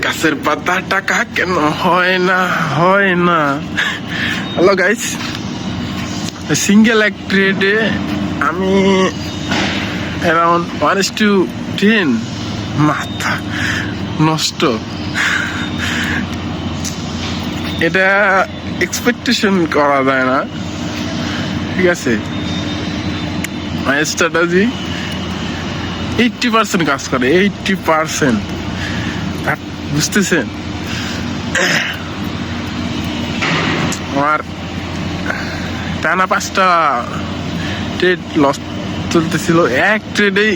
গাছের পাতা টাকা কেন হয় না হ্যালো গাইস, সিঙ্গেল এক ট্রেডে আমি অ্যারাউন্ড 1:10 মাথা নষ্ট। এটা এক্সপেকটেশন করা যায় না, ঠিক আছে। মাই স্ট্র্যাটেজি 80% কাজ করে, 80%। বুঝতেছেন, আমার টানা 5টা ট্রেড লস চলতেছিল, এক ট্রেডেই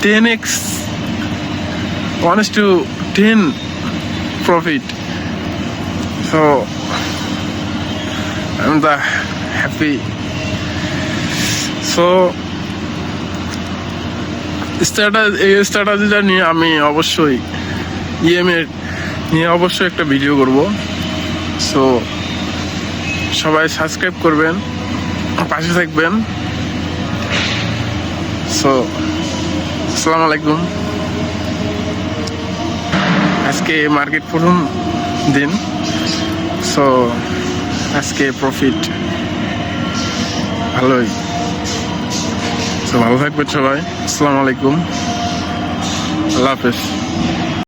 10x 1:10 profit. So I am the happy. So এই স্ট্র্যাটেজিটা নিয়ে আমি অবশ্যই ইএমএ নিয়ে অবশ্যই একটা ভিডিও করব। সো সবাই সাবস্ক্রাইব করবেন, পাশে থাকবেন। সো আসসালামু আলাইকুম। আজকে মার্কেট প্রথম দিন, সো আজকে প্রফিট ভালোই। সো ভালো থাকবেন সবাই। আসসালামু আলাইকুম, আল্লাহ হাফেজ।